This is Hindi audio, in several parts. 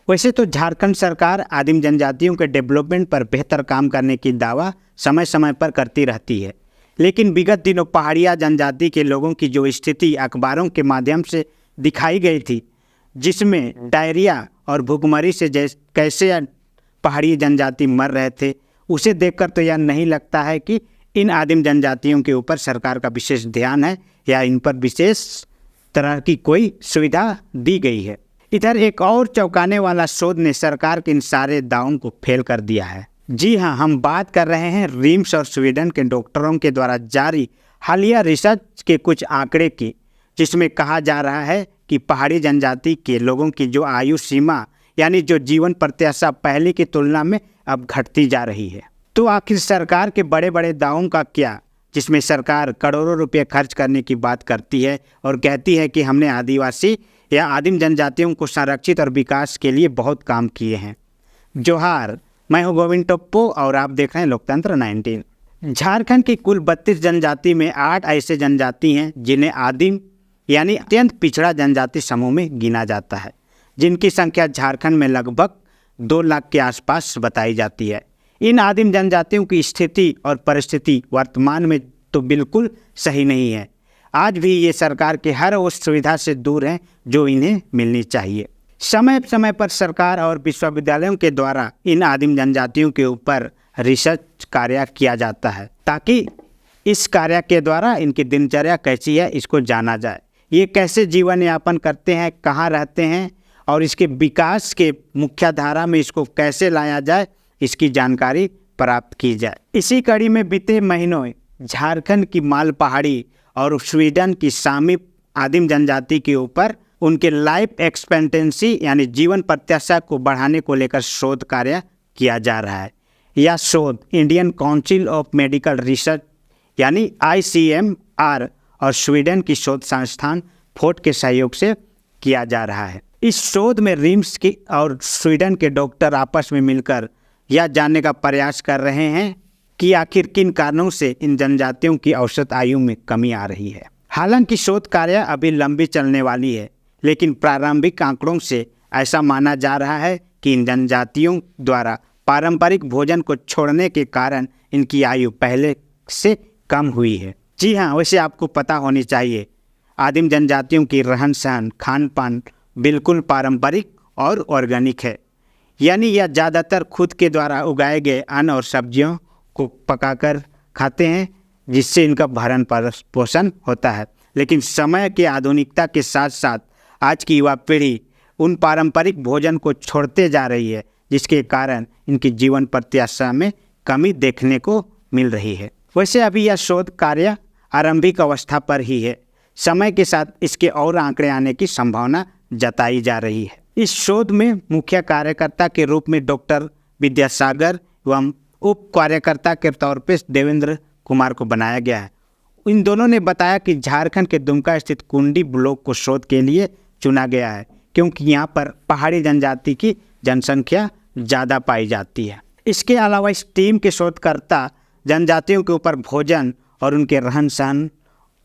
वैसे तो झारखंड सरकार आदिम जनजातियों के डेवलपमेंट पर बेहतर काम करने की दावा समय समय पर करती रहती है, लेकिन विगत दिनों पहाड़िया जनजाति के लोगों की जो स्थिति अखबारों के माध्यम से दिखाई गई थी, जिसमें डायरिया और भूखमरी से कैसे पहाड़ी जनजाति मर रहे थे, उसे देखकर तो यह नहीं लगता है कि इन आदिम जनजातियों के ऊपर सरकार का विशेष ध्यान है या इन पर विशेष तरह की कोई सुविधा दी गई है। इधर एक और चौंकाने वाला शोध ने सरकार के इन सारे दावों को फेल कर दिया है। जी हाँ, हम बात कर रहे हैं रिम्स और स्वीडन के डॉक्टरों के द्वारा जारी हालिया रिसर्च के कुछ आंकड़े की, जिसमें कहा जा रहा है कि पहाड़ी जनजाति के लोगों की जो आयु सीमा यानी जो जीवन प्रत्याशा पहले की तुलना में अब घटती जा रही है। तो आखिर सरकार के बड़े बड़े दावों का क्या, जिसमें सरकार करोड़ों रुपये खर्च करने की बात करती है और कहती है कि हमने आदिवासी या आदिम जनजातियों को संरक्षित और विकास के लिए बहुत काम किए हैं। जोहार, मैं हूँ गोविंद टोप्पो और आप देख रहे हैं लोकतंत्र 19। झारखंड की कुल 32 जनजाति में 8 ऐसे जनजाति हैं जिन्हें आदिम यानी अत्यंत पिछड़ा जनजाति समूह में गिना जाता है, जिनकी संख्या झारखंड में लगभग 2 लाख के आसपास बताई जाती है। इन आदिम जनजातियों की स्थिति और परिस्थिति वर्तमान में तो बिल्कुल सही नहीं है। आज भी ये सरकार के हर उस सुविधा से दूर हैं जो इन्हें मिलनी चाहिए। समय समय पर सरकार और विश्वविद्यालयों के द्वारा इन आदिम जनजातियों के ऊपर रिसर्च कार्य किया जाता है, ताकि इस कार्य के द्वारा इनकी दिनचर्या कैसी है इसको जाना जाए। ये कैसे जीवन यापन करते हैं, कहाँ रहते हैं और इसके विकास के मुख्य धारा में इसको कैसे लाया जाए, इसकी जानकारी प्राप्त की जाए। इसी कड़ी में बीते महीनों झारखंड की माल पहाड़ी और स्वीडन की सामी आदिम जनजाति के ऊपर उनके लाइफ एक्सपेक्टेंसी यानी जीवन प्रत्याशा को बढ़ाने को लेकर शोध कार्य किया जा रहा है। यह शोध Indian council of medical research यानी ICMR और स्वीडन की शोध संस्थान फोर्ट के सहयोग से किया जा रहा है। इस शोध में रिम्स की और स्वीडन के डॉक्टर आपस में मिलकर यह जानने का प्रयास कर रहे हैं कि आखिर किन कारणों से इन जनजातियों की औसत आयु में कमी आ रही है। हालांकि शोध कार्य अभी लंबी चलने वाली है, लेकिन प्रारंभिक आंकड़ों से ऐसा माना जा रहा है कि इन जनजातियों द्वारा पारंपरिक भोजन को छोड़ने के कारण इनकी आयु पहले से कम हुई है। जी हाँ, वैसे आपको पता होनी चाहिए आदिम जनजातियों की रहन सहन खान पान बिल्कुल पारंपरिक और ऑर्गेनिक है, यानी यह ज़्यादातर खुद के द्वारा उगाए गए अन्न और सब्जियों को पकाकर खाते हैं, जिससे इनका भरण पोषण होता है। लेकिन समय के आधुनिकता के साथ साथ आज की युवा पीढ़ी उन पारंपरिक भोजन को छोड़ते जा रही है, जिसके कारण इनकी जीवन प्रत्याशा में कमी देखने को मिल रही है। वैसे अभी यह शोध कार्य आरंभिक अवस्था पर ही है। समय के साथ इसके और आंकड़े आने की संभावना जताई जा रही है। इस शोध में मुख्य कार्यकर्ता के रूप में डॉक्टर विद्यासागर एवं उप कार्यकर्ता के तौर पर देवेंद्र कुमार को बनाया गया है। इन दोनों ने बताया कि झारखंड के दुमका स्थित कुंडी ब्लॉक को शोध के लिए चुना गया है, क्योंकि यहाँ पर पहाड़ी जनजाति की जनसंख्या ज़्यादा पाई जाती है। इसके अलावा इस टीम के शोधकर्ता जनजातियों के ऊपर भोजन और उनके रहन सहन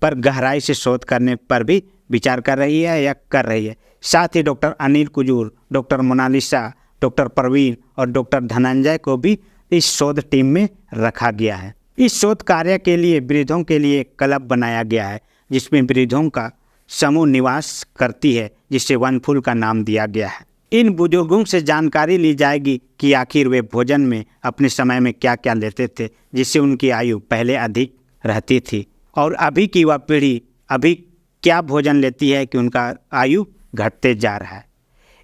पर गहराई से शोध करने पर भी विचार कर रही है या कर रही है। साथ ही doctor Anil Kujur, doctor Monalisa, doctor Praveen और डॉक्टर धनंजय को भी इस शोध टीम में रखा गया है। इस शोध कार्य के लिए वृद्धों के लिए एक क्लब बनाया गया है, जिसमें वृद्धों का समूह निवास करती है, जिसे वनफूल का नाम दिया गया है। इन बुजुर्गों से जानकारी ली जाएगी कि आखिर वे भोजन में अपने समय में क्या क्या लेते थे, जिससे उनकी आयु पहले अधिक रहती थी, और अभी की युवा पीढ़ी अभी क्या भोजन लेती है कि उनका आयु घटते जा रहा है।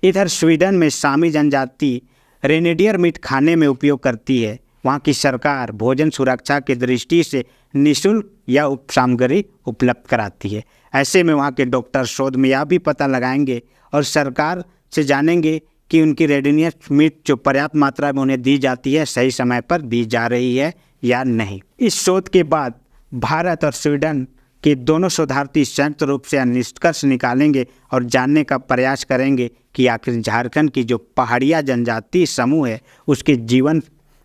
इधर स्वीडन में सामी जनजाति रेनेडियर मीट खाने में उपयोग करती है। वहाँ की सरकार भोजन सुरक्षा की दृष्टि से निःशुल्क या सामग्री उपलब्ध कराती है। ऐसे में वहाँ के डॉक्टर शोध में यह भी पता लगाएंगे और सरकार से जानेंगे कि उनकी रेडिनियर मीट जो पर्याप्त मात्रा में उन्हें दी जाती है सही समय पर दी जा रही है या नहीं। इस शोध के बाद भारत और स्वीडन के दोनों शोधार्थी संयुक्त रूप से निष्कर्ष निकालेंगे और जानने का प्रयास करेंगे कि आखिर झारखंड की जो पहाड़िया जनजाति समूह है उसके जीवन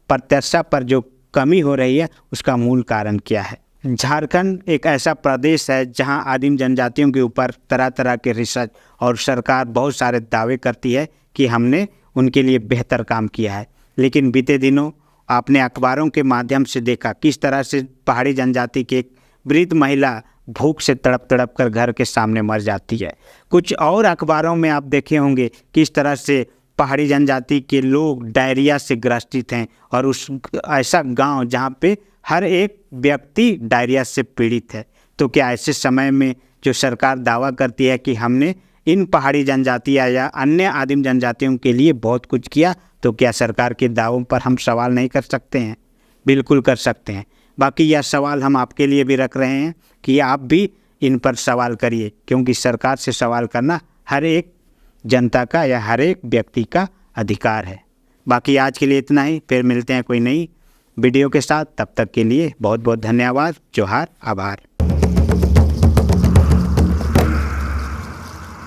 प्रत्याशा पर जो कमी हो रही है उसका मूल कारण क्या है। झारखंड एक ऐसा प्रदेश है जहां आदिम जनजातियों के ऊपर तरह तरह के रिसर्च और सरकार बहुत सारे दावे करती है कि हमने उनके लिए बेहतर काम किया है। लेकिन बीते दिनों आपने अखबारों के माध्यम से देखा किस तरह से पहाड़ी जनजाति की एक वृद्ध महिला भूख से तड़प तड़प कर घर के सामने मर जाती है। कुछ और अखबारों में आप देखे होंगे किस तरह से पहाड़ी जनजाति के लोग डायरिया से ग्रसित हैं और उस ऐसा गांव जहां पे हर एक व्यक्ति डायरिया से पीड़ित है। तो क्या ऐसे समय में जो सरकार दावा करती है कि हमने इन पहाड़ी जनजातियाँ या अन्य आदिम जनजातियों के लिए बहुत कुछ किया, तो क्या सरकार के दावों पर हम सवाल नहीं कर सकते हैं? बिल्कुल कर सकते हैं। बाकी यह सवाल हम आपके लिए भी रख रहे हैं कि आप भी इन पर सवाल करिए, क्योंकि सरकार से सवाल करना हर एक जनता का या हर एक व्यक्ति का अधिकार है। बाकी आज के लिए इतना ही, फिर मिलते हैं कोई नई वीडियो के साथ। तब तक के लिए बहुत बहुत धन्यवाद। जोहार, आभार।